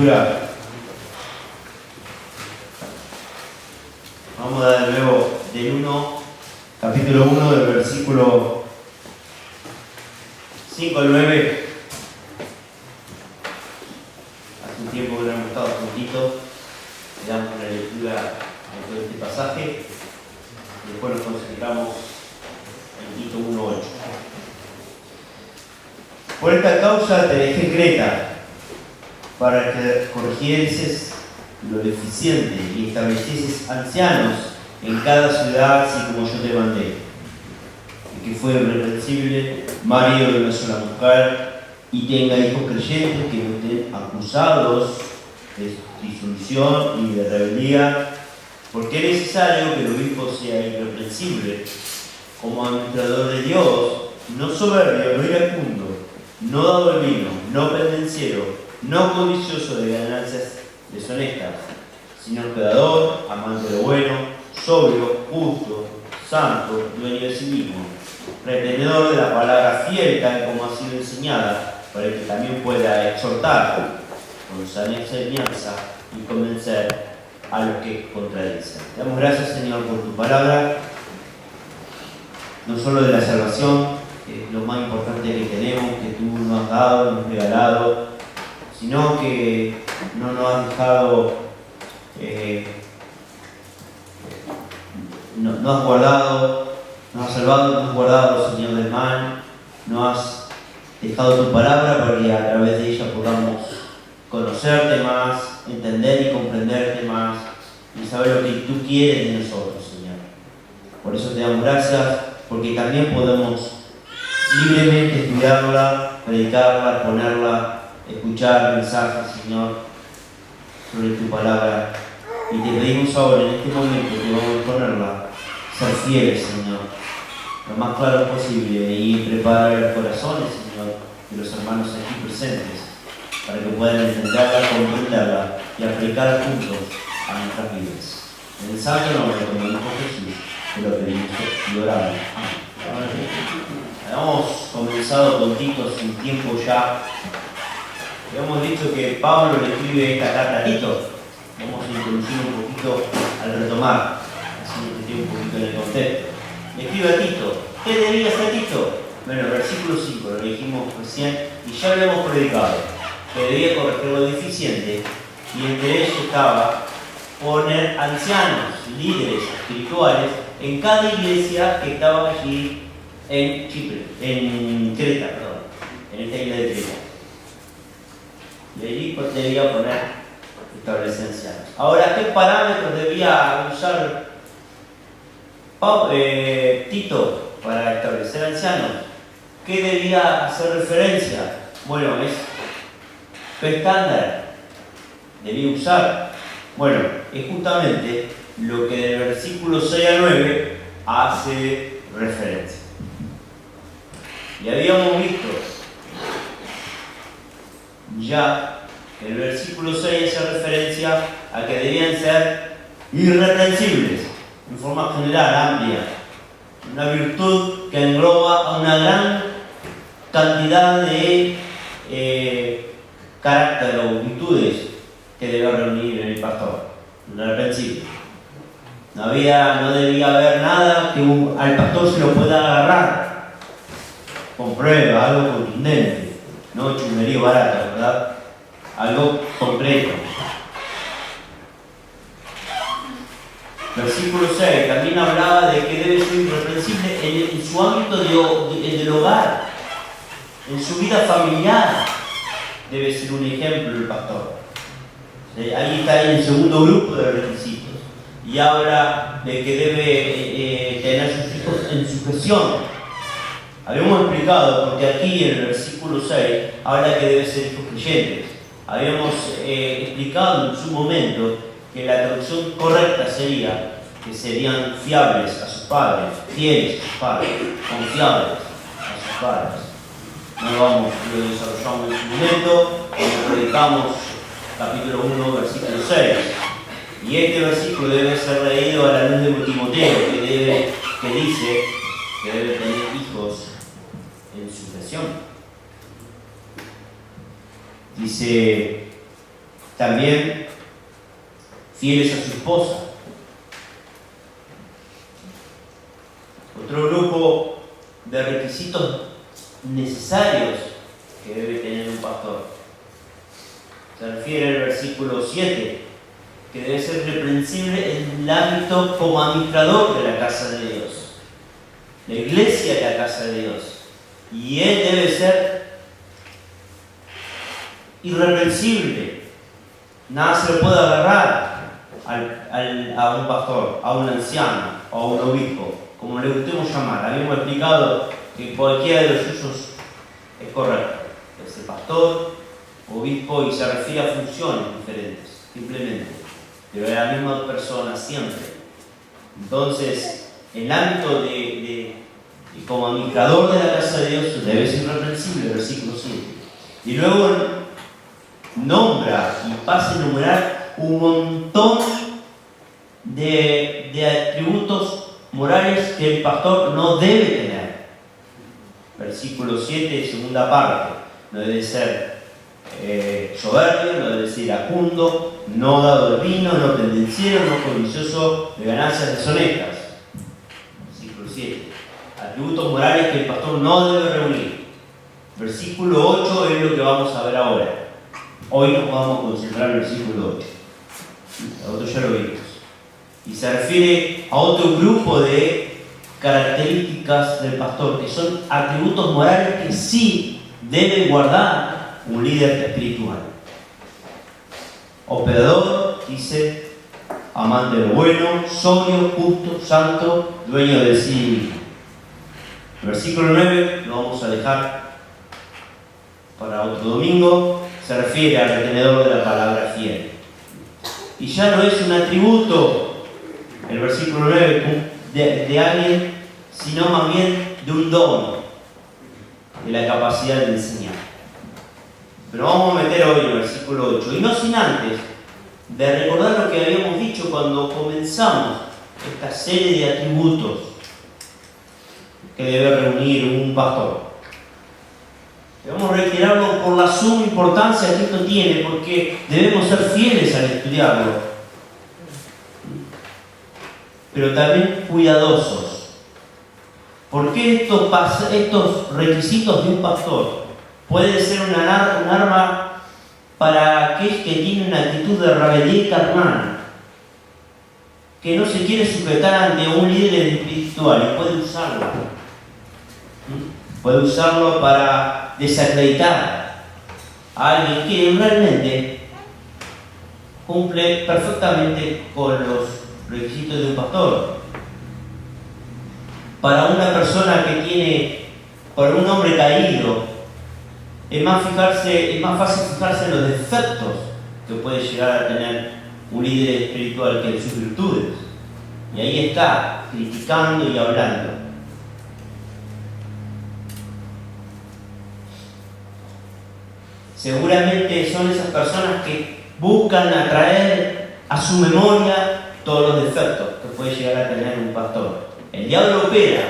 lectura. Vamos a dar de nuevo del 1, capítulo 1, del versículo 5 al 9. Hace un tiempo que no hemos estado juntitos. Le damos una lectura de todo este pasaje y después nos concentramos en Tito 1:8. Por esta causa te dejé Creta, para que corrigieses lo deficiente y establecieses ancianos en cada ciudad, así como yo te mandé, y que fue irreprensible, marido de una sola mujer, y tenga hijos creyentes que no estén acusados de disolución y de rebeldía, porque es necesario que el obispo sea irreprensible, como administrador de Dios, no soberbio, no iracundo, no dado al vino, no pendenciero, no codicioso de ganancias deshonestas, sino hospedador, amante de lo bueno, sobrio, justo, santo, dueño de sí mismo, retenedor de la palabra fiel, tal como ha sido enseñada, para que también pueda exhortar con sana enseñanza y convencer a los que contradicen. Te damos gracias, Señor, por tu palabra, no solo de la salvación, que es lo más importante que tenemos, que tú nos has dado, nos has regalado, sino que no nos has dejado, nos has guardado, nos has salvado, nos has guardado, Señor, del mal, nos has dejado tu palabra para que a través de ella podamos conocerte más, entender y comprenderte más y saber lo que tú quieres de nosotros, Señor. Por eso te damos gracias, porque también podemos libremente estudiarla, predicarla, ponerla, escuchar mensajes, Señor, sobre tu palabra. Y te pedimos ahora, en este momento que vamos a ponerla, ser fieles, Señor, lo más claro posible, y preparar los corazones, Señor, de los hermanos aquí presentes, para que puedan entenderla, comprenderla y aplicarla juntos a nuestras vidas. En el santo nombre, como dijo Jesús, te lo pedimos y oramos. Amén. Hemos comenzado con Tito hace un tiempo ya. Hemos dicho que Pablo le escribe esta carta a Tito. Vamos a introducir un poquito al retomar, así que esté un poquito en el contexto. Le escribe a Tito. ¿Qué debía hacer Tito? Bueno, versículo 5, lo dijimos recién y ya lo hemos predicado. Que debía corregir lo deficiente, y entre ellos estaba poner ancianos, líderes espirituales en cada iglesia que estaba allí en Chipre, en Creta, en esta isla de Creta. Y allí debía poner, establecer ancianos. Ahora, ¿qué parámetros debía usar Tito para establecer ancianos? ¿Qué debía hacer referencia? Bueno, ¿qué estándar debía usar? Bueno, es justamente lo que del versículo 6 al 9 hace referencia. Y habíamos visto ya que el versículo 6 hace referencia a que debían ser irreprensibles, en forma general, amplia. Una virtud que engloba a una gran cantidad de carácter o virtudes que debe reunir en el pastor. Irreprensible. No debía haber nada que al pastor se lo pueda agarrar con prueba, algo contundente, no chumería barata, ¿verdad? Algo concreto. Versículo 6 también hablaba de que debe ser irreprensible en su ámbito del hogar, en su vida familiar. Debe ser un ejemplo el pastor. Ahí está el segundo grupo de requisitos. Y habla de que debe tener sus hijos en sujeción. Habíamos explicado, porque aquí en el versículo 6 habla que debe ser hijos creyentes. Habíamos explicado en su momento que la traducción correcta sería que serían fiables a sus padres, fieles a sus padres, confiables a sus padres. Lo desarrollamos en su momento, cuando predicamos capítulo 1, versículo 6. Y este versículo debe ser leído a la luz de Timoteo, que dice que debe tener hijos en sujeción. Dice También fieles a su esposa. Otro grupo de requisitos necesarios que debe tener un pastor. Se refiere al versículo 7, que debe ser reprensible en el ámbito como administrador de la casa de Dios. La iglesia es la casa de Dios. Y él debe ser irreprensible. Nada se le puede agarrar a un pastor, a un anciano o a un obispo, como le gustemos llamar. Habíamos explicado que cualquiera de los suyos es correcto. Es el pastor, obispo, y se refiere a funciones diferentes, simplemente. Pero es la misma persona siempre. Entonces, en el ámbito como administrador de la casa de Dios debe ser irreprensible, versículo 7. Y luego nombra y pasa a enumerar un montón de atributos morales que el pastor no debe tener. Versículo 7, segunda parte. No debe ser soberbio, no debe ser iracundo, no dado al vino, no pendenciero, no codicioso de ganancias deshonestas. Versículo 7. Atributos morales que el pastor no debe reunir. Versículo 8 es lo que vamos a ver ahora. Hoy nos vamos a concentrar en el versículo 8. El otro ya lo vimos. Y se refiere a otro grupo de características del pastor, que son atributos morales que sí debe guardar un líder espiritual. Hospedador, dice, amante de lo bueno, sobrio, justo, santo, dueño de sí mismo. El versículo 9 lo vamos a dejar para otro domingo. Se refiere al retenedor de la palabra fiel. Y ya no es un atributo, el versículo 9, de alguien, sino más bien de un don, de la capacidad de enseñar. Pero vamos a meter hoy el versículo 8, y no sin antes de recordar lo que habíamos dicho cuando comenzamos esta serie de atributos que debe reunir un pastor. Debemos reiterarlo por la suma importancia que esto tiene, porque debemos ser fieles al estudiarlo, pero también cuidadosos. Porque estos requisitos de un pastor pueden ser un arma para aquel que tiene una actitud de rebeldía carnal, que no se quiere sujetar ante un líder espiritual, y puede usarlo. Puede usarlo para desacreditar a alguien que realmente cumple perfectamente con los requisitos de un pastor. Para una persona que tiene, para un hombre caído, es más fácil fijarse en los defectos que puede llegar a tener un líder espiritual que en sus virtudes. Y ahí está, criticando y hablando. Seguramente son esas personas que buscan atraer a su memoria todos los defectos que puede llegar a tener un pastor. El diablo opera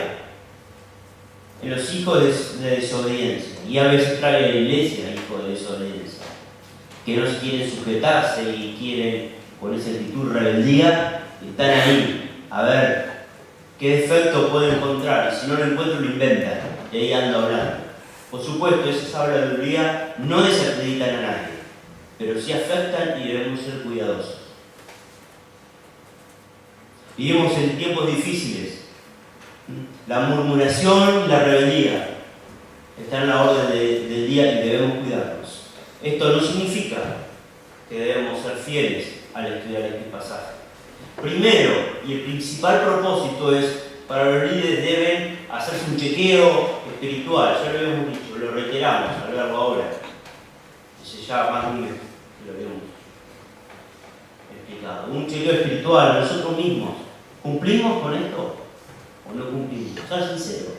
en los hijos de desobediencia, y a veces trae a la iglesia hijos de desobediencia, que no se quieren sujetarse y quieren, con esa actitud rebeldía, están ahí a ver qué defecto pueden encontrar, y si no lo encuentran lo inventan, y ahí anda hablando. Por supuesto, esas habladurías no desacreditan a nadie, pero sí afectan y debemos ser cuidadosos. Vivimos en tiempos difíciles. La murmuración y la rebeldía están en la orden del día y debemos cuidarnos. Esto no significa que debemos ser fieles al estudiar este pasaje. Primero, y el principal propósito es, para los líderes deben hacerse un chequeo espiritual. Ya lo habíamos dicho, lo reiteramos al verlo ahora. Hace ya más de un mes que lo habíamos explicado. Un chequeo espiritual, nosotros mismos. ¿Cumplimos con esto o no cumplimos? Sea sincero.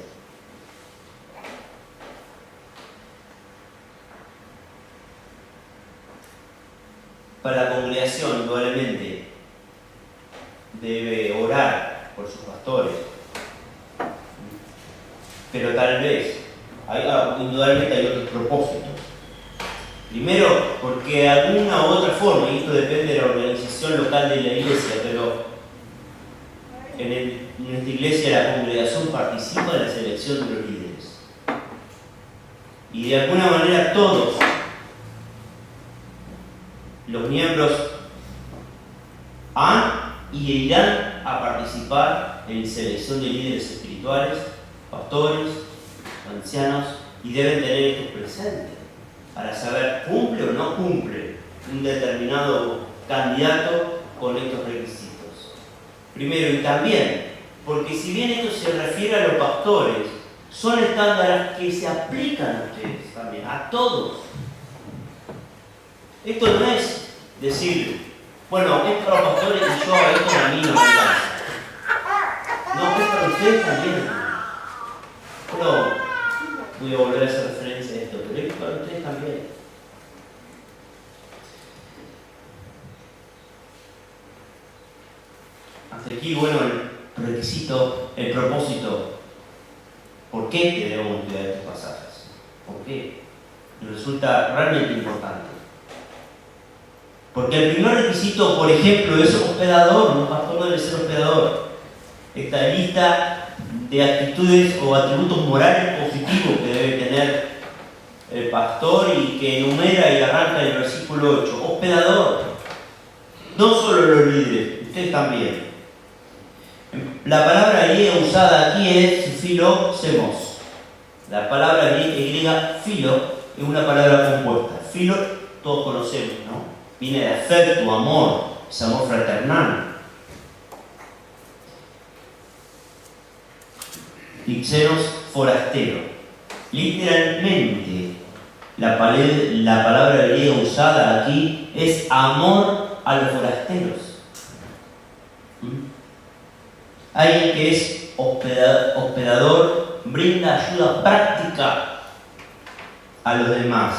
Para la congregación, indudablemente, debe orar por sus pastores. Pero tal vez, indudablemente hay otros propósitos. Primero, porque de alguna u otra forma, y esto depende de la organización local de la iglesia, pero en nuestra iglesia la congregación participa de la selección de los líderes. Y de alguna manera todos los miembros han y irán a participar en la selección de líderes espirituales, pastores, ancianos, y deben tener esto presente para saber cumple o no cumple un determinado candidato con estos requisitos. Primero, y también, porque si bien esto se refiere a los pastores, son estándares que se aplican a ustedes también, a todos. Esto no es decir, bueno, es para los pastores y yo esto a mí no me alcanza. No, es para ustedes también. Bueno, voy a volver a hacer referencia a esto, pero es para ustedes también. Hasta aquí, bueno, el requisito, el propósito. ¿Por qué debemos estudiar estos pasajes? ¿Por qué? Y resulta realmente importante. Porque el primer requisito, por ejemplo, es hospedador. Un pastor debe ser hospedador. Esta lista de actitudes o atributos morales positivos que debe tener el pastor y que enumera y arranca en el versículo 8. Hospedador. No solo los líderes, ustedes también. La palabra griega usada aquí es filosemos. La palabra griega filo es una palabra compuesta. Filo todos conocemos, ¿no? Viene de afecto, amor, es amor fraternal. Y xenos, forastero. Literalmente, la palabra griega usada aquí es amor a los forasteros. Alguien que es hospedador brinda ayuda práctica a los demás,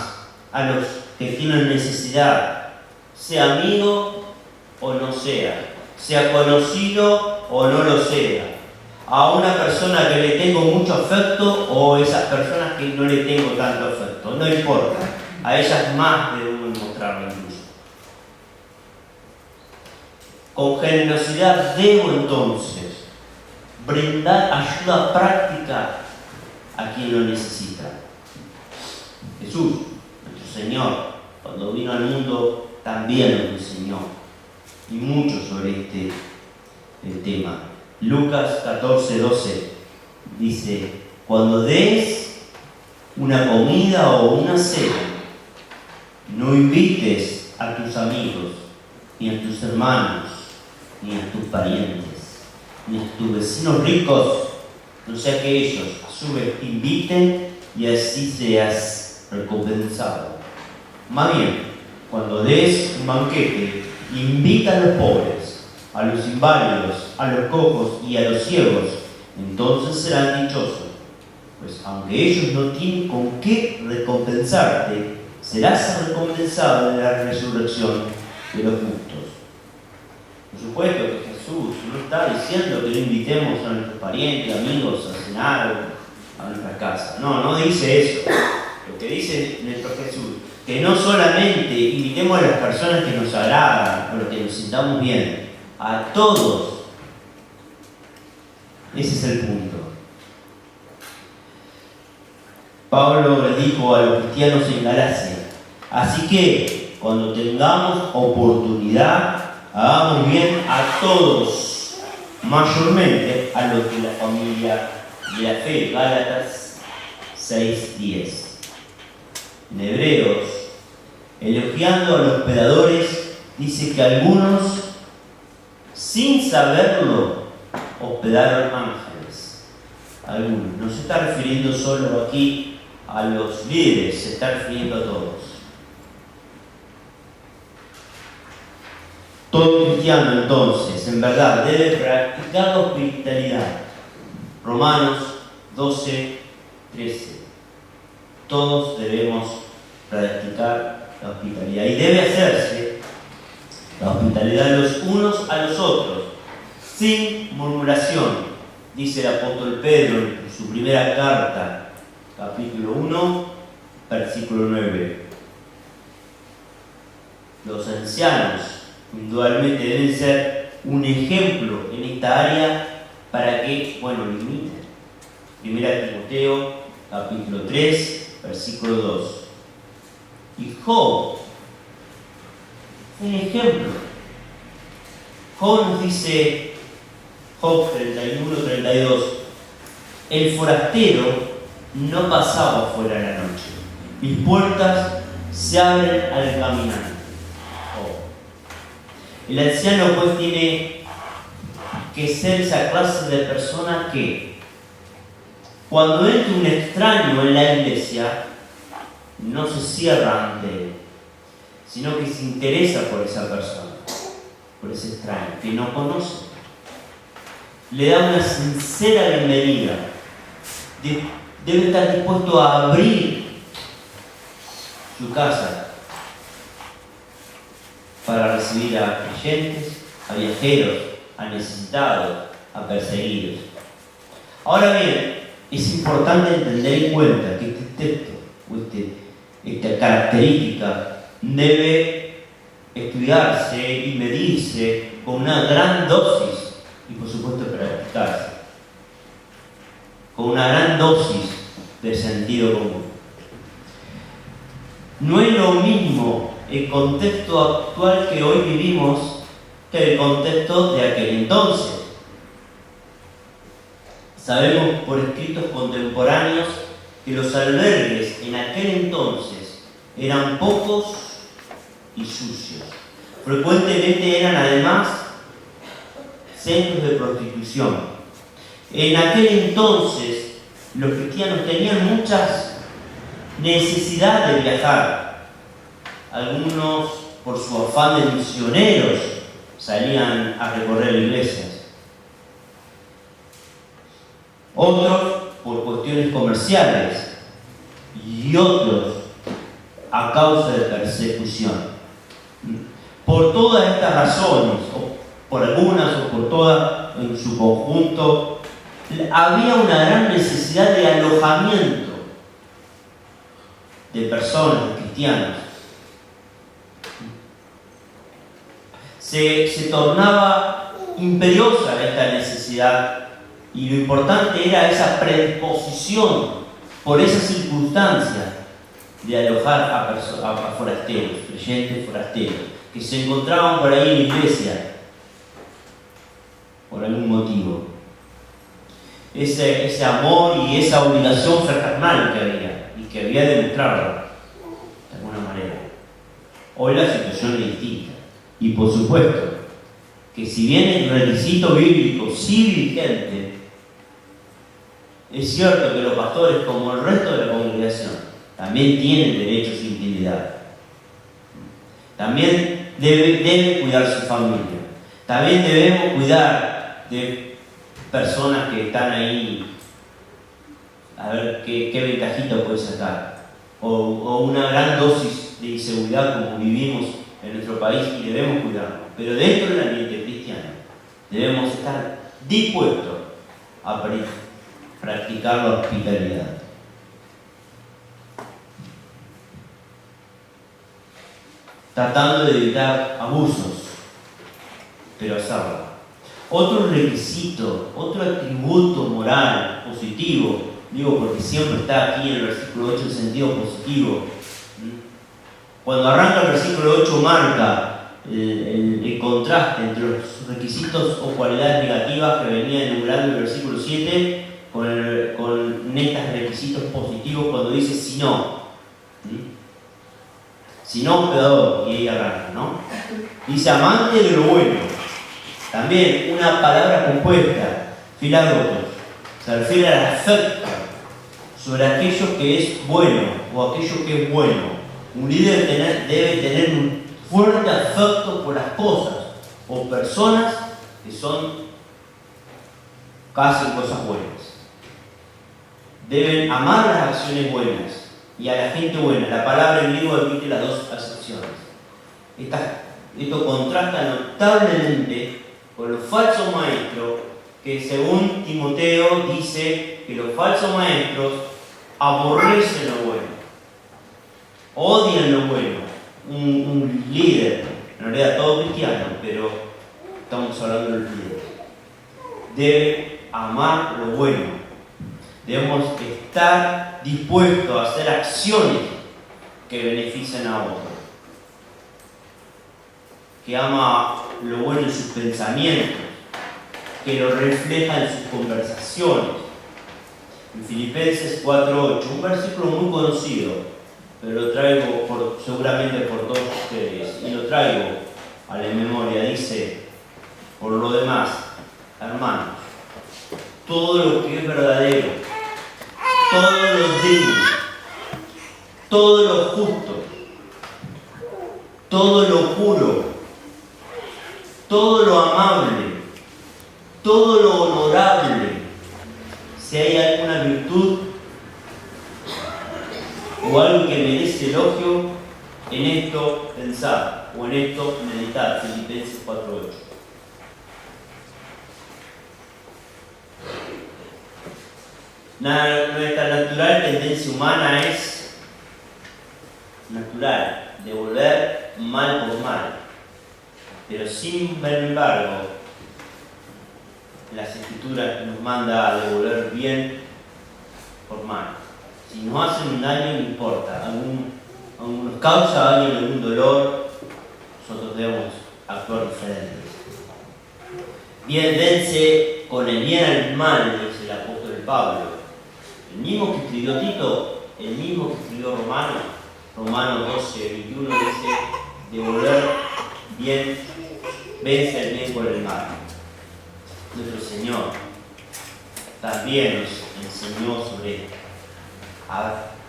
a los que tienen necesidad, sea amigo o no sea conocido o no lo sea, a una persona que le tengo mucho afecto o esas personas que no le tengo tanto afecto, no importa, a ellas más debemos mostrarlo incluso. Con generosidad debo entonces brindar ayuda práctica a quien lo necesita. Jesús, nuestro Señor, cuando vino al mundo, también nos enseñó, y mucho sobre el tema. Lucas 14:12 dice: cuando des una comida o una cena, no invites a tus amigos, ni a tus hermanos, ni a tus parientes, ni a tus vecinos ricos, no sea que ellos a su vez te inviten y así seas recompensado. Más bien, cuando des un banquete, invita a los pobres, a los inválidos, a los cojos y a los ciegos, entonces serán dichosos, pues aunque ellos no tienen con qué recompensarte, serás recompensado en la resurrección de los justos. Por supuesto que Jesús no está diciendo que no invitemos a nuestros parientes, amigos a cenar a nuestra casa. No dice eso. Lo que dice nuestro Jesús, que no solamente invitemos a las personas que nos agradan o los que nos sintamos bien, a todos. Ese es el punto. Pablo le dijo a los cristianos en Galacia: así que cuando tengamos oportunidad, hagamos bien a todos, mayormente a los de la familia de la fe. Gálatas 6:10. En Hebreos, elogiando a los hospedadores, dice que algunos, sin saberlo, hospedaron ángeles. Algunos. No se está refiriendo solo aquí a los líderes, se está refiriendo a todos. Todo cristiano, entonces, en verdad, debe practicar la hospitalidad. Romanos 12:13. Todos debemos practicar la hospitalidad. Y debe hacerse la hospitalidad los unos a los otros, sin murmuración, dice el apóstol Pedro en su primera carta, capítulo 1, versículo 9. Los ancianos, indudablemente, deben ser un ejemplo en esta área para que, lo imiten. Primera Timoteo, capítulo 3, versículo 2. Y Job, un ejemplo. Job nos dice, Job 31-32, el forastero no pasaba fuera la noche. Mis puertas se abren al caminar. El anciano pues tiene que ser esa clase de persona que cuando entre un extraño en la iglesia no se cierra ante él, sino que se interesa por esa persona, por ese extraño que no conoce. Le da una sincera bienvenida. Debe estar dispuesto a abrir su casa para recibir a creyentes, a viajeros, a necesitados, a perseguidos. Ahora bien, es importante entender en cuenta que este texto, esta característica, debe estudiarse y medirse con una gran dosis y, por supuesto, practicarse con una gran dosis de sentido común. No es lo mismo el contexto actual que hoy vivimos que el contexto de aquel entonces. Sabemos por escritos contemporáneos que los albergues en aquel entonces eran pocos y sucios. Frecuentemente eran además centros de prostitución. En aquel entonces los cristianos tenían muchas necesidades de viajar. Algunos, por su afán de misioneros, salían a recorrer iglesias. Otros por cuestiones comerciales y otros a causa de persecución. Por todas estas razones, o por algunas o por todas en su conjunto, había una gran necesidad de alojamiento de personas, de cristianos. Se tornaba imperiosa esta necesidad. Y lo importante era esa predisposición por esa circunstancia de alojar a forasteros, creyentes forasteros, que se encontraban por ahí en la iglesia, por algún motivo. Ese amor y esa obligación fraternal que había, y que había de demostrarlo, de alguna manera. Hoy la situación es distinta. Y por supuesto, que si bien el requisito bíblico sigue vigente, es cierto que los pastores, como el resto de la congregación, también tienen derechos de intimidad. También deben cuidar su familia. También debemos cuidar de personas que están ahí, a ver qué ventajita puede sacar. O una gran dosis de inseguridad como vivimos en nuestro país, y debemos cuidarnos. Pero dentro del ambiente cristiano debemos estar dispuestos a practicar la hospitalidad. Tratando de evitar abusos, pero hacerlo. Otro requisito, otro atributo moral positivo, digo porque siempre está aquí en el versículo 8 el sentido positivo. Cuando arranca el versículo 8 marca el contraste entre los requisitos o cualidades negativas que venía enumerando el versículo 7 con estos requisitos positivos cuando dice si no. Si no, peor, y ahí arranca, ¿no? Dice amante de lo bueno. También una palabra compuesta, filagogos, se refiere al afecto sobre aquello que es bueno o aquello que es bueno. Un líder debe tener un fuerte afecto por las cosas o personas que hacen cosas buenas. Deben amar las acciones buenas y a la gente buena. La palabra en griego admite las dos acepciones. Esto contrasta notablemente con los falsos maestros, que según Timoteo dice que los falsos maestros aborrecen lo bueno, odian lo bueno un líder, en realidad todo cristiano, pero estamos hablando del líder, debe amar lo bueno. Debemos estar dispuestos a hacer acciones que beneficien a otros. Que ama lo bueno en sus pensamientos, que lo refleja en sus conversaciones. En Filipenses 4:8, un versículo muy conocido, pero lo traigo seguramente por todos ustedes, y lo traigo a la memoria. Dice: por lo demás, hermanos, todo lo que es verdadero, todo lo digno, todo lo justo, todo lo puro, todo lo amable, todo lo honorable, si hay alguna virtud o algo que merece elogio, en esto pensar o en esto meditar. Filipenses 4:8. Nuestra natural tendencia humana es natural, devolver mal por mal. Pero sin embargo, las Escrituras nos manda a devolver bien por mal. Si nos hacen un daño, no importa. Nos causa a alguien algún dolor, nosotros debemos actuar diferente. Bien, dense con el bien al mal, dice el apóstol Pablo. El mismo que escribió Tito, el mismo que escribió Romanos 12:21, dice: devolver bien, vence el bien por el mal. Nuestro Señor también nos enseñó sobre esto.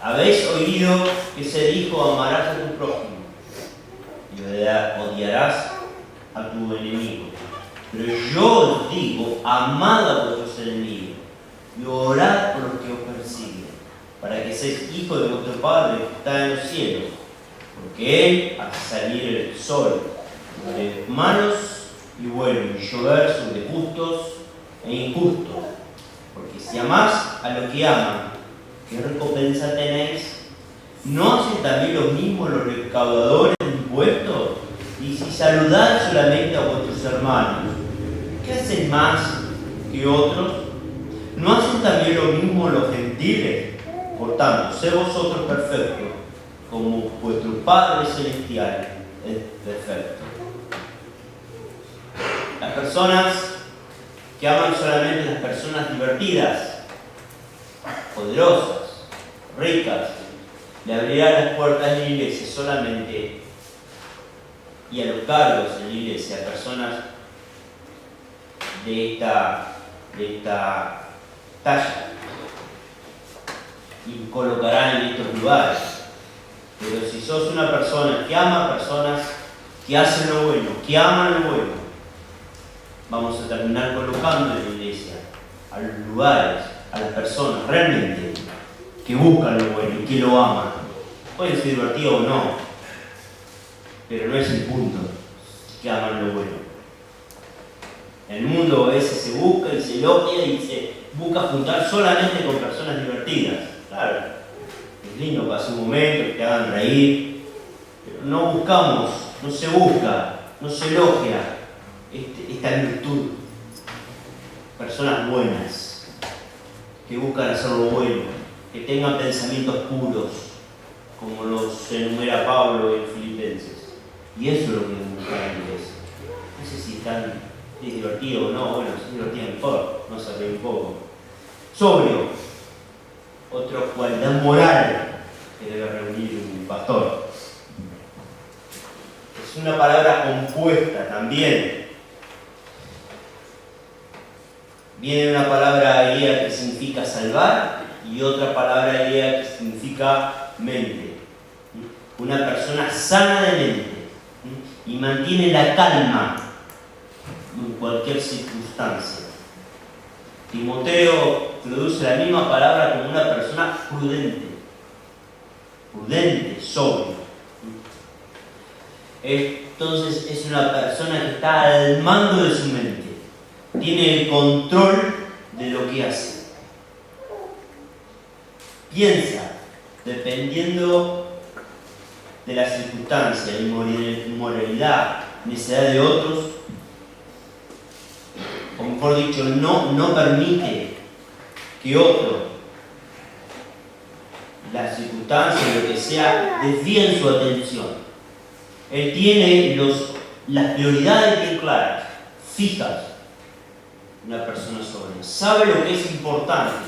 Habéis oído que se dijo: amarás a tu prójimo y odiarás a tu enemigo. Pero yo os digo: amad a vuestros enemigos y orad por los que os persiguen, para que seáis hijos de vuestro Padre que está en los cielos, porque Él hace salir el sol sobre malos y buenos, y llover sobre justos e injustos. Porque si amás a los que aman, ¿qué recompensa tenéis? ¿No hacen también lo mismo los recaudadores de impuestos? Y si saludáis solamente a vuestros hermanos, ¿qué hacen más que otros? ¿No hacen también lo mismo los gentiles? Por tanto, sed vosotros perfectos, como vuestro Padre Celestial es perfecto. Las personas que aman solamente las personas divertidas, poderosas, ricas, le abrirán las puertas de la iglesia solamente y a los cargos en la iglesia a personas de esta talla, y colocarán en estos lugares. Pero si sos una persona que ama a personas que hacen lo bueno, que aman lo bueno, vamos a terminar colocando en la iglesia a los lugares, a las personas realmente que buscan lo bueno y que lo aman. Puede ser divertido o no, pero no es el punto, que aman lo bueno. En el mundo a veces se busca y se elogia y se busca juntar solamente con personas divertidas. Claro, es lindo pasar un momento, que te hagan reír, pero no buscamos, no se busca, no se elogia esta virtud. Personas buenas, que buscan hacer lo bueno, que tengan pensamientos puros, como los enumera Pablo en Filipenses. Y eso es lo que busca la iglesia. No sé si es divertido o no, bueno, si es divertido mejor, no se ríe un poco. Sobrio, otra cualidad moral que debe reunir un pastor. Es una palabra compuesta también. Viene una palabra griega que significa salvar y otra palabra griega que significa mente. Una persona sana de mente y mantiene la calma en cualquier circunstancia. Timoteo traduce la misma palabra como una persona prudente, sobrio. Entonces es una persona que está al mando de su mente, tiene el control de lo que hace. Piensa dependiendo de las circunstancias, inmoralidad, necedad de otros, o mejor dicho, no permite que otro, las circunstancias, lo que sea, desvíen su atención. Él tiene las prioridades bien claras, fijas. Una persona sobria sabe lo que es importante,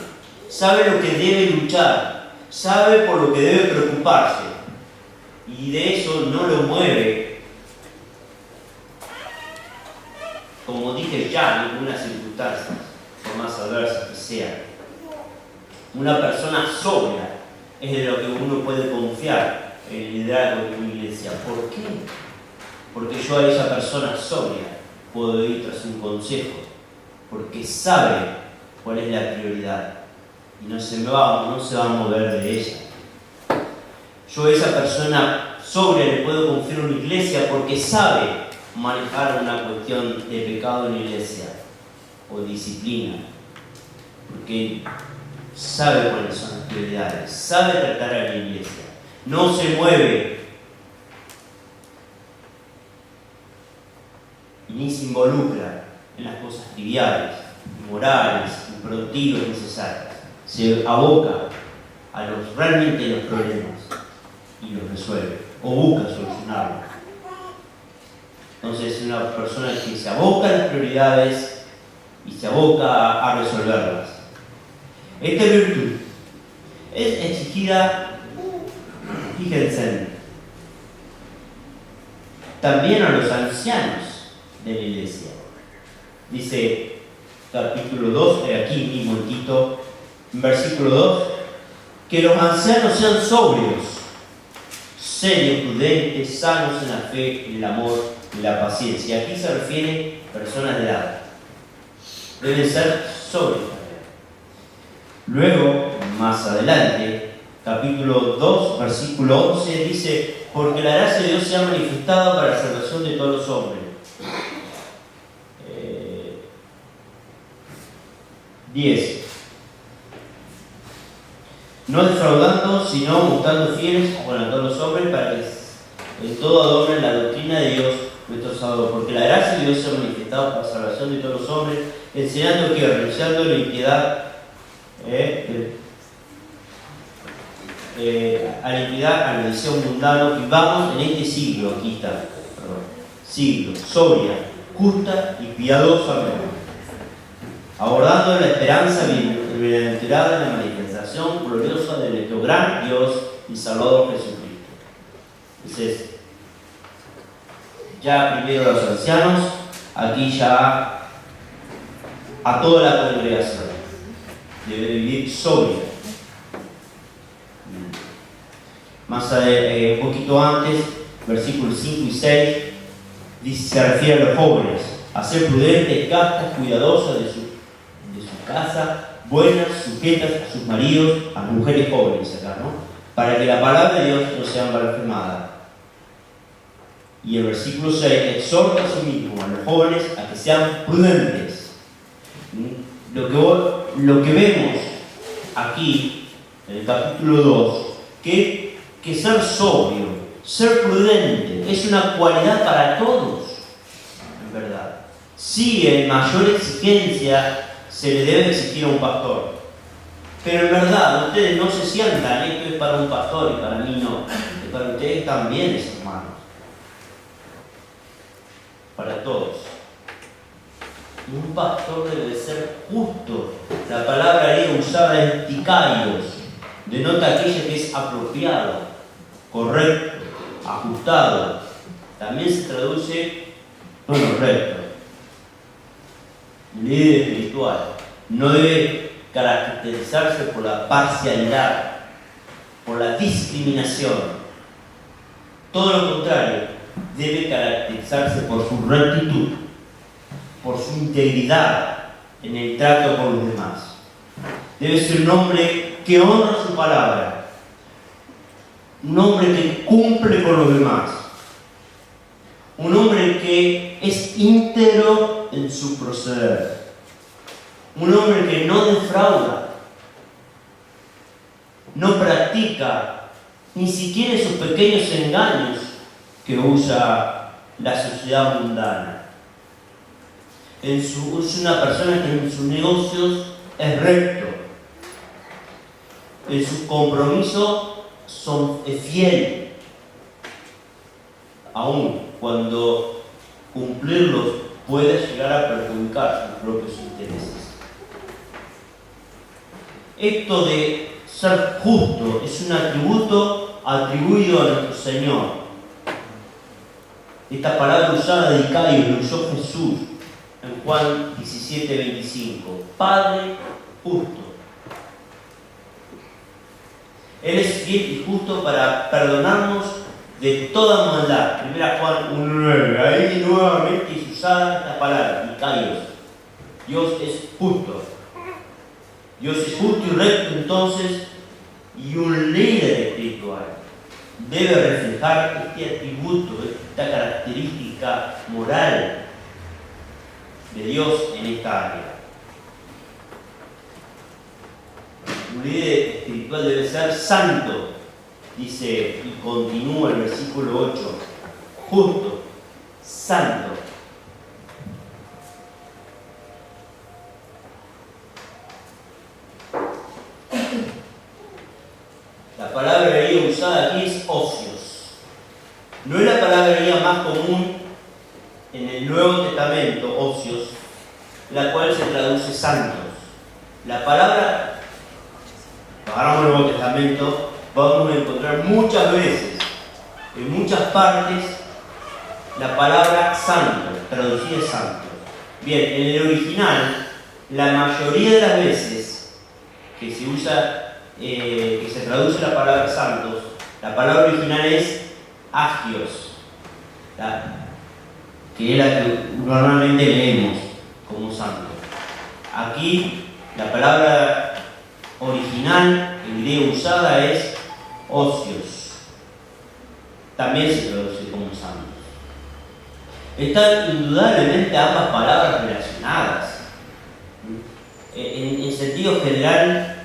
sabe lo que debe luchar, sabe por lo que debe preocuparse, y de eso no lo mueve, como dije ya, ninguna circunstancia, por más adversa que sea. Una persona sobria es de lo que uno puede confiar en el liderazgo de una iglesia. ¿Por qué? Porque yo a esa persona sobria puedo ir tras un consejo, porque sabe cuál es la prioridad y no se va a mover de ella. Yo a esa persona sobria le puedo confiar una iglesia porque sabe manejar una cuestión de pecado en la iglesia o disciplina, porque sabe cuáles son las prioridades, sabe tratar a la iglesia, no se mueve y ni se involucra en las cosas triviales, inmorales, improductivas, necesarias. Se aboca a realmente los problemas y los resuelve, o busca solucionarlos. Entonces es una persona que se aboca a las prioridades y se aboca a resolverlas. Esta virtud es exigida, fíjense, también a los ancianos de la iglesia. Dice capítulo 2, aquí mismo en Tito, versículo 2, que los ancianos sean sobrios, serios, prudentes, sanos en la fe, en el amor y la paciencia. Aquí se refiere a personas de edad. Deben ser sobrios. Luego, más adelante, capítulo 2, versículo 11, dice, porque la gracia de Dios se ha manifestado para la salvación de todos los hombres. 10. No defraudando, sino mostrando fieles a todos los hombres para que en todo adornen la doctrina de Dios, nuestro Salvador. Porque la gracia de Dios se ha manifestado para la salvación de todos los hombres, enseñando que, renunciando a la impiedad, a la impiedad, a la deseo mundano, vivamos en este siglo, aquí está, siglo, sobria, justa y piadosamente, abordando la esperanza bienaventurada de la manifestación gloriosa de nuestro gran Dios y Salvador Jesucristo. Entonces, ya primero los ancianos, aquí ya a toda la congregación debe vivir sobria. Más un poquito antes, versículos 5 y 6, dice, se refiere a los jóvenes, a ser prudentes, castas, cuidadosas de su casa, buenas, sujetas a sus maridos, a las mujeres jóvenes acá, ¿no? Para que la palabra de Dios no sea blasfemada. Y el versículo 6 exhorta a sí mismo a los jóvenes a que sean prudentes. Lo que vemos aquí, en el capítulo 2, que ser sobrio, ser prudente, es una cualidad para todos, en verdad. Sí, en mayor exigencia se le debe exigir a un pastor, pero en verdad ustedes no se sientan, esto es para un pastor y para mí no, y para ustedes también, hermanos, para todos. Un pastor debe ser justo. La palabra griega usada es dikaios, denota aquello que es apropiado, correcto, ajustado. También se traduce recto. El líder espiritual no debe caracterizarse por la parcialidad, por la discriminación. Todo lo contrario, debe caracterizarse por su rectitud, por su integridad en el trato con los demás. Debe ser un hombre que honra su palabra, un hombre que cumple con los demás, un hombre que es íntegro en su proceder, un hombre que no defrauda, no practica ni siquiera esos pequeños engaños que usa la sociedad mundana. Es una persona que en sus negocios es recto, en sus compromisos es fiel, aun cuando cumplirlos puede llegar a perjudicar sus propios intereses. Esto de ser justo es un atributo atribuido a nuestro Señor. Esta palabra usada de Icario lo usó Jesús en Juan 17:25. Padre justo. Él es fiel y justo para perdonarnos de toda maldad. 1 Juan 1:9. Ahí nuevamente es usada esta palabra, Icarios. Dios es justo. Dios es justo y recto entonces, y un líder espiritual debe reflejar este atributo, esta característica moral de Dios en esta área. Un líder espiritual debe ser santo, dice y continúa el versículo 8, justo, santo. La palabra griega usada aquí es ocios. No es la palabra griega más común en el Nuevo Testamento, ocios, la cual se traduce santos. La palabra, agarramos el Nuevo Testamento, vamos a encontrar muchas veces, en muchas partes, la palabra santo, traducida santo. Bien, en el original, la mayoría de las veces que se usa, que se traduce la palabra santos, la palabra original es agios, que es la que normalmente leemos como santo. Aquí la palabra original en griego usada es ocios, también se traduce como santos. Están indudablemente ambas palabras relacionadas en sentido general,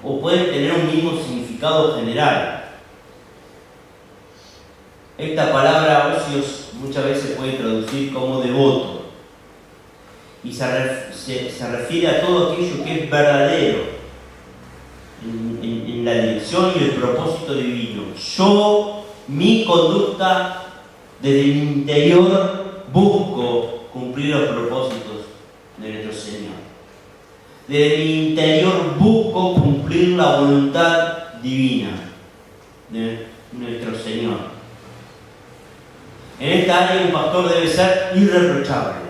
o pueden tener un mismo significado general. Esta palabra ocios muchas veces puede traducir como devoto y se refiere a todo aquello que es verdadero en la dirección y el propósito divino. Mi conducta desde el interior busco cumplir los propósitos de nuestro Señor. Desde mi interior busco cumplir la voluntad divina de nuestro Señor. En esta área un pastor debe ser irreprochable.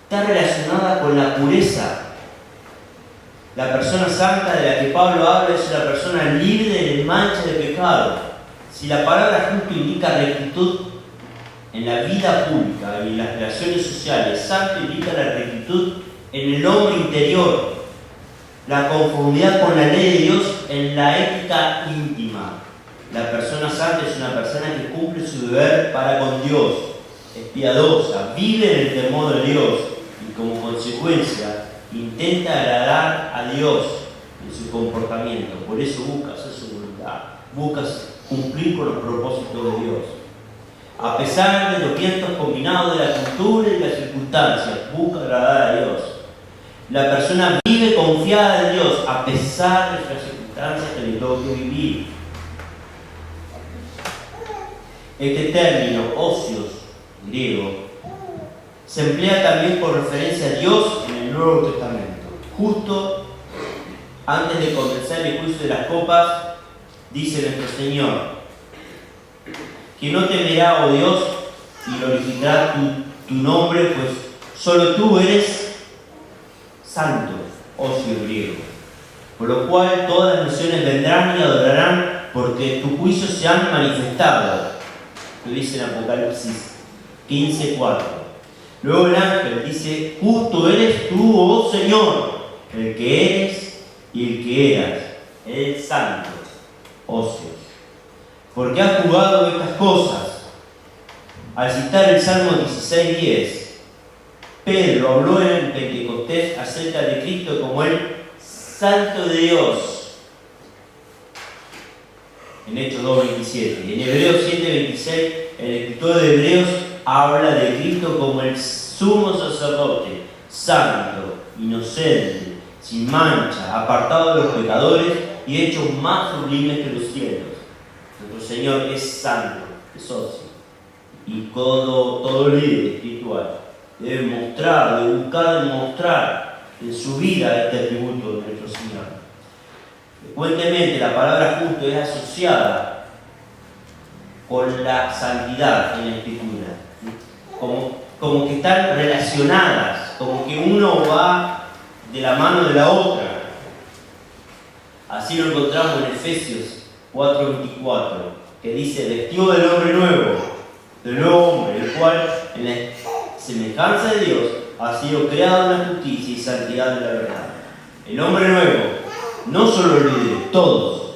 Está relacionada con la pureza. La persona santa de la que Pablo habla es una persona libre de mancha de pecado. Si la palabra justo indica rectitud en la vida pública y en las relaciones sociales, santo indica la rectitud en el hombre interior, la conformidad con la ley de Dios en la ética íntima. La persona santa es una persona que cumple su deber para con Dios, es piadosa, vive en el temor de Dios y como consecuencia intenta agradar a Dios en su comportamiento. Por eso busca hacer su voluntad, busca cumplir con los propósitos de Dios. A pesar de los vientos combinados de la cultura y las circunstancias, busca agradar a Dios. La persona vive confiada en Dios a pesar de las circunstancias que le toque vivir. Este término, ocios, griego, se emplea también por referencia a Dios en el Nuevo Testamento. Justo antes de comenzar el juicio de las copas, dice nuestro Señor, que no temerá, oh Dios, y glorificará tu nombre, pues solo tú eres santo, ocio griego. Por lo cual todas las naciones vendrán y adorarán, porque tus juicios se han manifestado. Lo dice en Apocalipsis 15:4. Luego el ángel dice, justo eres tú, oh Señor, el que eres y el que eras, el santo, ocios. Porque has jugado estas cosas. Al citar el Salmo 16:10, Pedro habló en Pentecostés acerca de Cristo como el Santo de Dios, en Hechos 2:27. En Hebreos 7:26, el escritor de Hebreos habla de Cristo como el sumo sacerdote, santo, inocente, sin mancha, apartado de los pecadores y hecho más sublimes que los cielos. Nuestro Señor es santo, es óseo. Y todo líder espiritual debe mostrar, debe buscar demostrar en su vida este atributo de nuestro Señor. Frecuentemente la palabra justo es asociada con la santidad en la Escritura, como que están relacionadas, como que uno va de la mano de la otra. Así lo encontramos en Efesios 4:24, que dice: vestido del hombre nuevo, del nuevo hombre, el cual en la semejanza de Dios ha sido creado en la justicia y santidad de la verdad. El hombre nuevo, no solo el líder, todos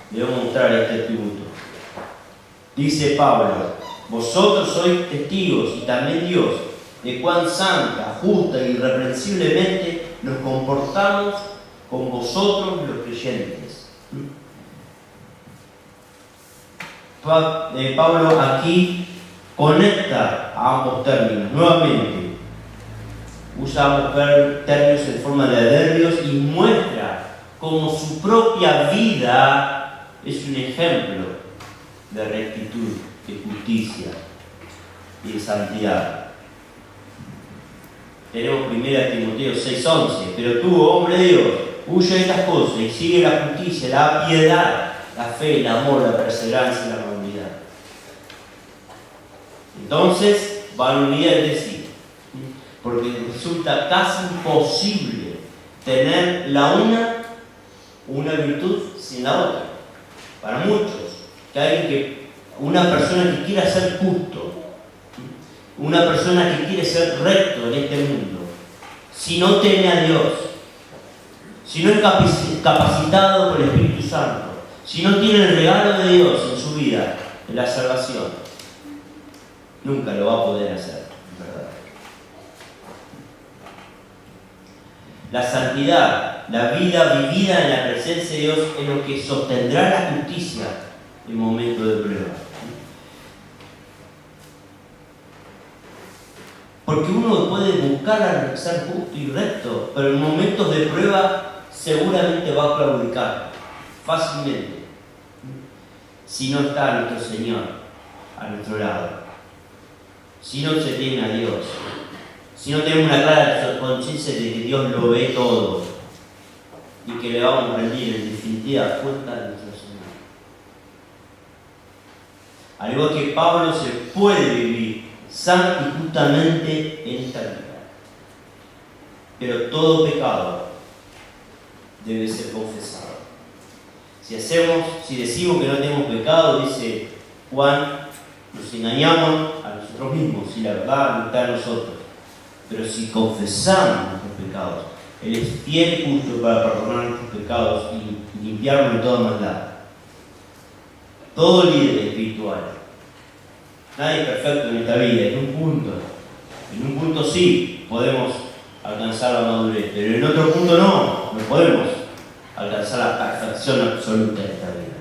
debemos mostrar este atributo. Dice Pablo: vosotros sois testigos, y también Dios, de cuán santa, justa y irreprensiblemente nos comportamos con vosotros los creyentes. Pablo aquí conecta a ambos términos nuevamente. Usa ambos términos en forma de adverbios y muestra cómo su propia vida es un ejemplo de rectitud, de justicia y de santidad. Tenemos 1 Timoteo 6:11: pero tú, hombre de Dios, huye de estas cosas y sigue la justicia, la piedad, la fe, el amor, la perseverancia y la amabilidad. Entonces van unidas entre sí, porque resulta casi imposible tener una virtud sin la otra. Para muchos, una persona que quiera ser justo, una persona que quiere ser recto en este mundo, si no tiene a Dios, si no es capacitado por el Espíritu Santo, si no tiene el regalo de Dios en su vida, en la salvación, nunca lo va a poder hacer, ¿verdad? La santidad, la vida vivida en la presencia de Dios, es lo que sostendrá la justicia en momentos de prueba. Porque uno puede buscar ser justo y recto, pero en momentos de prueba seguramente va a claudicar fácilmente, si no está nuestro Señor a nuestro lado, si no se tiene a Dios, si no tenemos una clara conciencia de que Dios lo ve todo y que le vamos a rendir en definitiva cuenta de nuestro Señor. Al igual que Pablo, se puede vivir santo y justamente en esta vida, pero todo pecado debe ser confesado. Si decimos que no tenemos pecado, dice Juan, nos engañamos a nosotros mismos y la verdad no está en nosotros. Pero si confesamos nuestros pecados, Él es fiel y justo para perdonar nuestros pecados y limpiarnos de toda maldad. Todo líder espiritual, nadie es perfecto en esta vida. En un punto sí podemos alcanzar la madurez, pero en otro punto no podemos alcanzar la perfección absoluta de esta vida.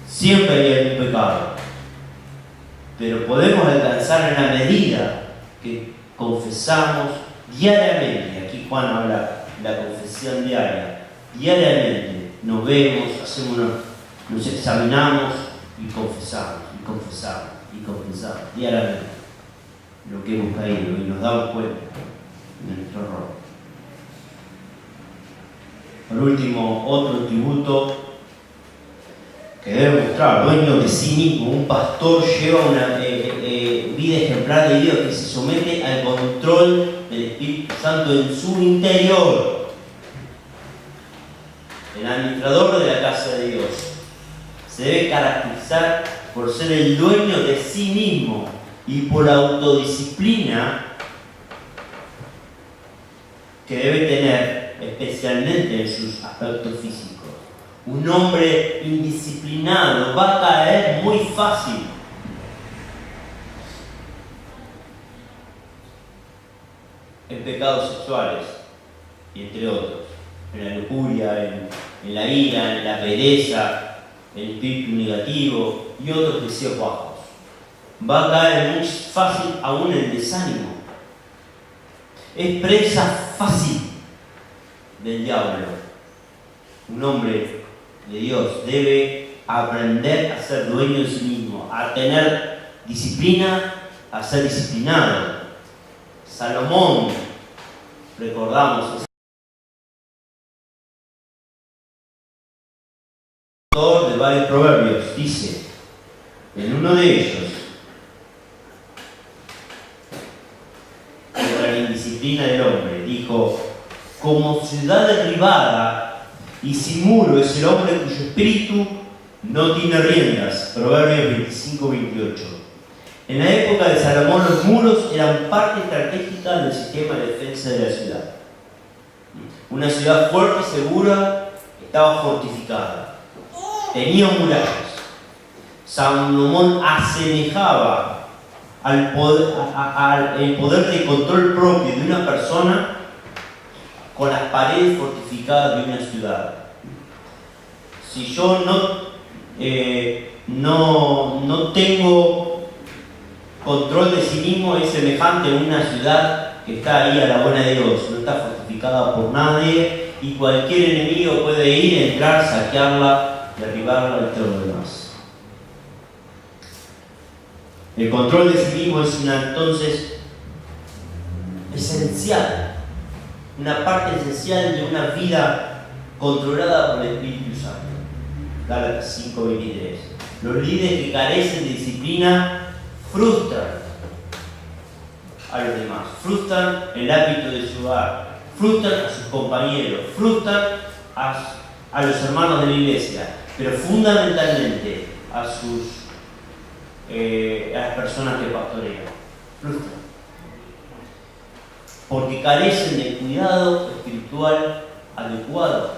Siempre hay un pecado, pero podemos alcanzar en la medida que confesamos diariamente. Aquí Juan habla de la confesión diaria. Diariamente nos vemos, nos examinamos y confesamos diariamente lo que hemos caído y nos damos cuenta de nuestro error. Por último, otro tributo que debe mostrar, dueño de sí mismo. Un pastor lleva una vida ejemplar de Dios, que se somete al control del Espíritu Santo en su interior. El administrador de la casa de Dios se debe caracterizar por ser el dueño de sí mismo y por la autodisciplina que debe tener, especialmente en sus aspectos físicos. Un hombre indisciplinado va a caer muy fácil en pecados sexuales y entre otros, en la lujuria, en la ira, en la pereza, el espíritu negativo y otros deseos bajos. Va a caer muy fácil aún el desánimo. Es presa fácil del diablo. Un hombre de Dios debe aprender a ser dueño de sí mismo, a tener disciplina, a ser disciplinado. Salomón, recordamos, es autor de varios proverbios, dice en uno de ellos, contra la indisciplina del hombre, dijo: como ciudad derribada y sin muro es el hombre cuyo espíritu no tiene riendas. Proverbios 25-28. En la época de Salomón los muros eran parte estratégica del sistema de defensa de la ciudad. Una ciudad fuerte y segura estaba fortificada, tenía murallas. Salomón asemejaba el poder de control propio de una persona con las paredes fortificadas de una ciudad. Si yo no tengo control de sí mismo, es semejante a una ciudad que está ahí a la buena de Dios, no está fortificada por nadie y cualquier enemigo puede ir, entrar, saquearla, derribarla y todo lo demás. El control de sí mismo es entonces esencial, una parte esencial de una vida controlada por el Espíritu Santo. Gálatas 5:23. Los líderes que carecen de disciplina frustran a los demás, frustran el hábito de su hogar, frustran a sus compañeros, frustran a los hermanos de la iglesia, pero fundamentalmente a las personas que pastorean. Frustran. Porque carecen de cuidado espiritual adecuado.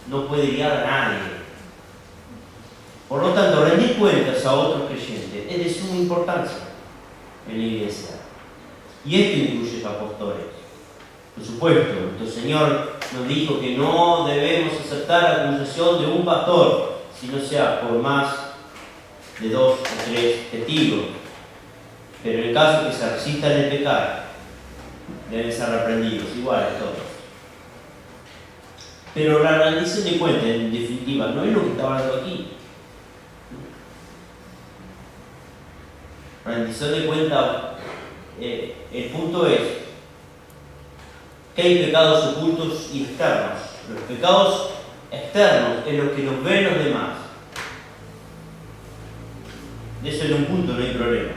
No puede guiar a nadie. Por lo tanto, rendir cuentas a otros creyentes es de suma importancia en la iglesia. Y esto incluye a pastores. Por supuesto, nuestro Señor nos dijo que no debemos aceptar la acusación de un pastor si no sea por más de 2 o 3 testigos. Pero en el caso que se resistan el pecado, deben ser reprendidos, iguales todos. Pero la rendición de cuentas, en definitiva, no es lo que está hablando aquí. Rendición de cuentas, el punto es que hay pecados ocultos y externos. Los pecados externos es lo que nos ven los demás. De eso en un punto no hay problema.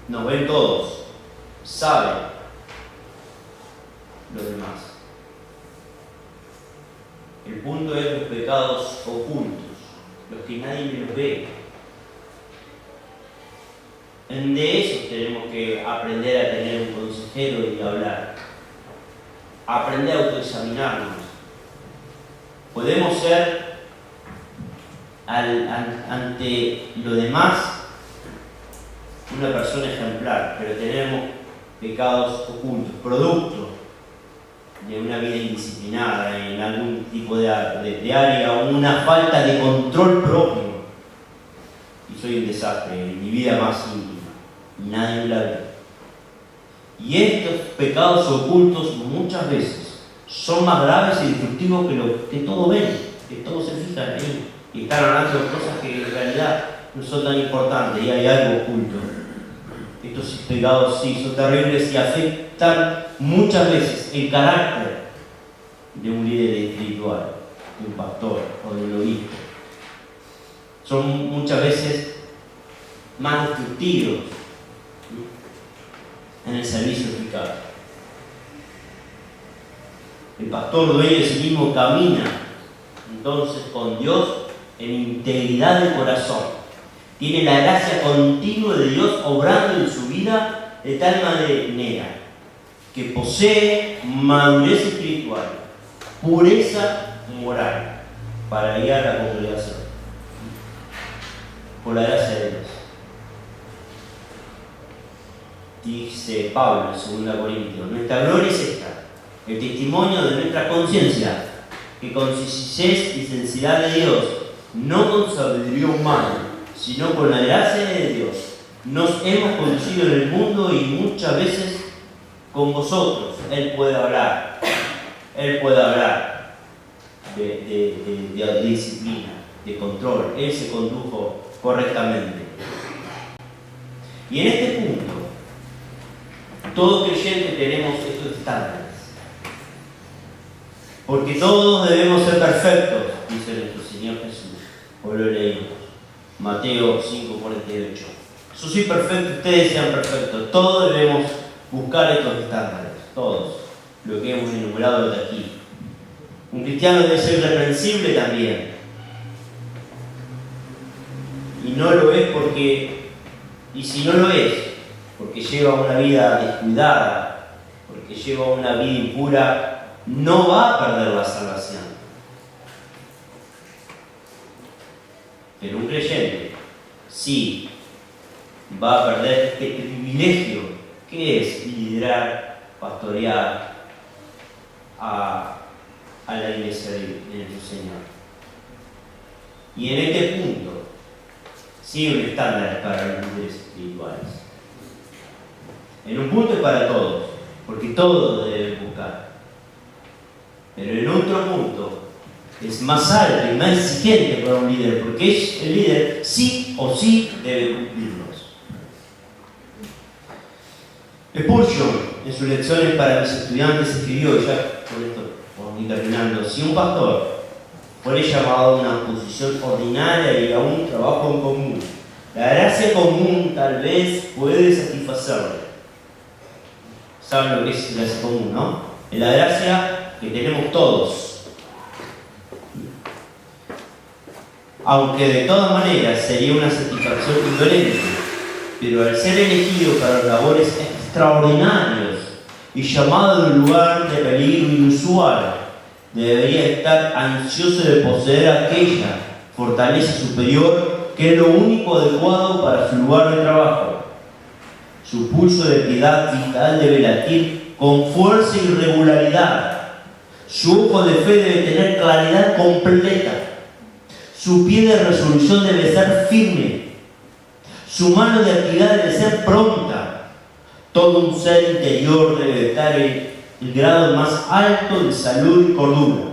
Nos ven todos, saben los demás. El punto es los pecados ocultos, los que nadie los ve. De esos tenemos que aprender a tener un consejero y hablar. Aprender a autoexaminarnos. Podemos ser ante lo demás una persona ejemplar, pero tenemos pecados ocultos, producto de una vida indisciplinada en algún tipo de área, o una falta de control propio. Y soy un desastre en mi vida más íntima. Y nadie me la ve. Y estos pecados ocultos muchas veces son más graves y destructivos que lo que todos ven, que todos se fijan ahí y están hablando de cosas que en realidad no son tan importantes y hay algo oculto. Estos pecados sí son terribles y afectan muchas veces el carácter de un líder espiritual, de un pastor o de un obispo. Son muchas veces más destructivos en el servicio eficaz. El pastor dueño de sí mismo camina entonces con Dios en integridad de corazón. Tiene la gracia continua de Dios obrando en su vida de tal manera que posee madurez espiritual, pureza moral para guiar a la congregación. Por la gracia de Dios. Dice Pablo en 2 Corintios, nuestra gloria es esta, el testimonio de nuestra conciencia, que con sencillez y sinceridad de Dios, no con sabiduría humana, sino con la gracia de Dios, nos hemos conducido en el mundo y muchas veces con vosotros. Él puede hablar de disciplina, de control. Él se condujo correctamente. Y en este punto, todo creyente tenemos estos estándares. Porque todos debemos ser perfectos, dice nuestro Señor Jesús. Hoy lo leímos. Mateo 5:48. Yo soy perfecto, ustedes sean perfectos. Todos debemos buscar estos estándares. Todos. Lo que hemos enumerado de aquí. Un cristiano debe ser irreprensible también. Y no lo es porque... Y si no lo es, porque lleva una vida descuidada, porque lleva una vida impura, no va a perder la salvación. Pero un creyente sí va a perder este privilegio que es liderar, pastorear a la iglesia de nuestro Señor. Y en este punto, sí un estándar para los líderes espirituales. En un punto es para todos, porque todos deben buscar. Pero en otro punto es más alto y más exigente para un líder, porque el líder sí o sí debe cumplirlos. Spurgeon, en sus lecciones para mis estudiantes, escribió, ya con esto vamos a ir terminando, si un pastor fuere llamado a una posición ordinaria y a un trabajo en común, la gracia común tal vez puede satisfacerle. ¿Saben lo que es la gracia común, no? Es la gracia que tenemos todos. Aunque de todas maneras sería una satisfacción indolente, pero al ser elegido para labores extraordinarios y llamado de un lugar de peligro inusual, debería estar ansioso de poseer aquella fortaleza superior que es lo único adecuado para su lugar de trabajo. Su pulso de piedad vital debe latir con fuerza y regularidad. Su ojo de fe debe tener claridad completa. Su pie de resolución debe ser firme. Su mano de actividad debe ser pronta. Todo un ser interior debe estar en el grado más alto de salud y cordura.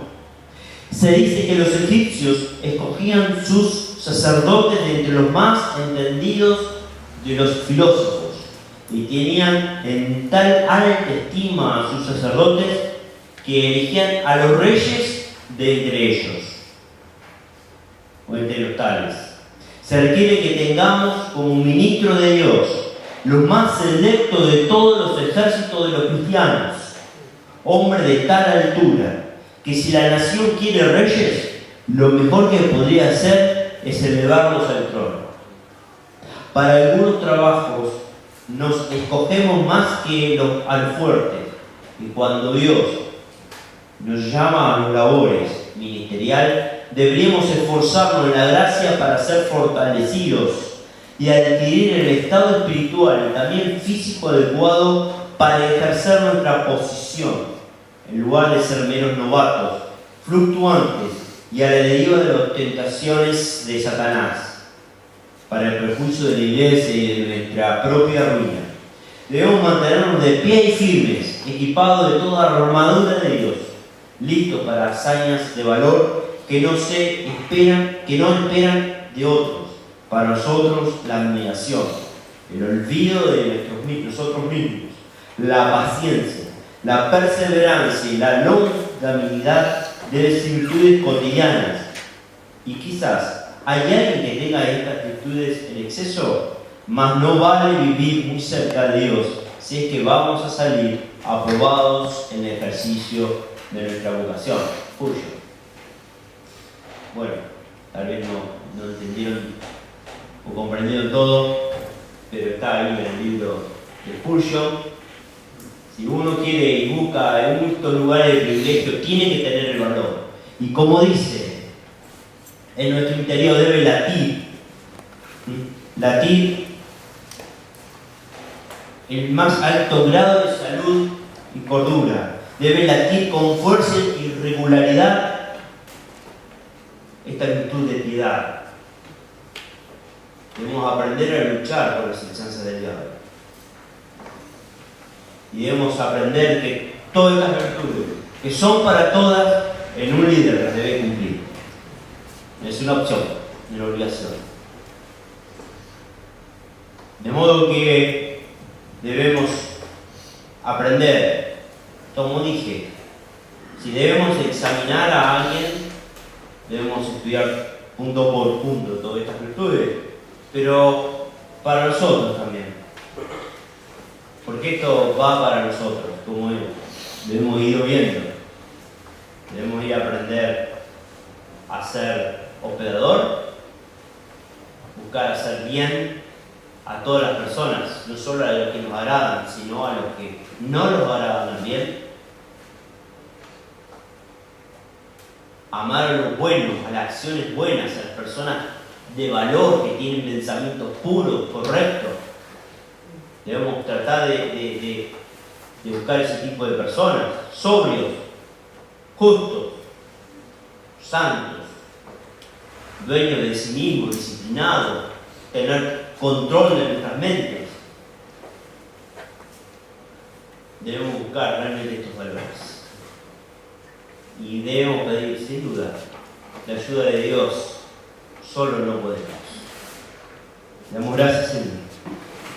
Se dice que los egipcios escogían sus sacerdotes de entre los más entendidos de los filósofos y tenían en tal alta estima a sus sacerdotes que elegían a los reyes de entre ellos o entre los tales. Se requiere que tengamos como ministro de Dios los más selectos de todos los ejércitos de los cristianos, hombres de tal altura que si la nación quiere reyes, lo mejor que podría hacer es elevarlos al trono. Para algunos trabajos nos escogemos más que al fuerte, y cuando Dios nos llama a los labores ministerial, deberíamos esforzarnos en la gracia para ser fortalecidos y adquirir el estado espiritual y también físico adecuado para ejercer nuestra posición, en lugar de ser meros novatos, fluctuantes y a la deriva de las tentaciones de Satanás, para el perjuicio de la iglesia y de nuestra propia ruina. Debemos mantenernos de pie y firmes, equipados de toda la armadura de Dios, listos para hazañas de valor que no esperan de otros. Para nosotros la admiración, el olvido de nosotros mismos, la paciencia, la perseverancia y la longanimidad de las virtudes cotidianas. Y quizás hay alguien que tenga estas virtudes en exceso, mas no vale vivir muy cerca de Dios si es que vamos a salir aprobados en el ejercicio de nuestra vocación. Bueno, tal vez no entendieron o comprendieron todo, pero está ahí en el libro de Spurgeon. Si uno quiere y busca en estos lugares de privilegio, tiene que tener el valor. Y como dice, en nuestro interior debe latir el más alto grado de salud y cordura. Debe latir con fuerza y regularidad esta virtud de piedad. Debemos aprender a luchar con las acechanzas del diablo. Y debemos aprender que todas las virtudes, que son para todas, en un líder las debe cumplir. Es una opción, una obligación. De modo que debemos aprender, como dije, si debemos examinar a alguien, debemos estudiar punto por punto todas estas virtudes, pero para nosotros también. Porque esto va para nosotros, como debemos ir viendo. Debemos ir a aprender a ser hospedador, buscar hacer bien a todas las personas, no solo a los que nos agradan, sino a los que no nos agradan también. Amar a lo bueno, a las acciones buenas, a las personas de valor que tienen pensamientos puros, correctos. Debemos tratar de buscar ese tipo de personas, sobrios, justos, santos, dueños de sí mismos, disciplinados, tener control de nuestras mentes. Debemos buscar realmente estos valores. Y debemos pedir, sin duda, la ayuda de Dios. Solo no podemos. Damos gracias, Señor,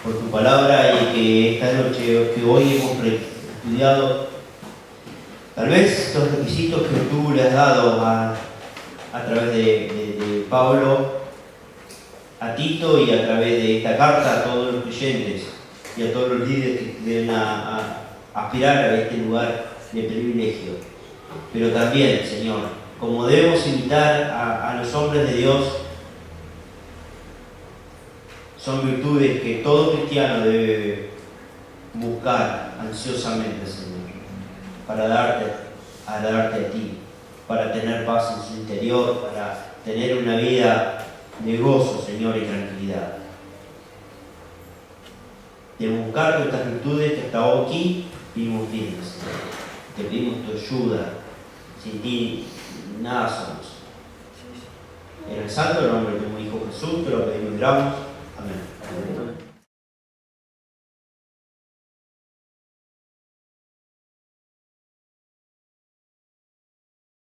por tu palabra y que esta noche, que hoy hemos estudiado, tal vez estos requisitos que tú le has dado a través de Pablo, a Tito, y a través de esta carta a todos los creyentes y a todos los líderes que deben aspirar a este lugar de privilegio. Pero también, Señor, como debemos imitar a los hombres de Dios, son virtudes que todo cristiano debe buscar ansiosamente, Señor, para darte a ti, para tener paz en su interior, para tener una vida de gozo, Señor, y tranquilidad. De buscar nuestras virtudes que hasta aquí vimos bien, Señor. Te pedimos tu ayuda. Sin ti nada somos. En el santo nombre de tu Hijo Jesús te lo pedimos y oramos. Amén.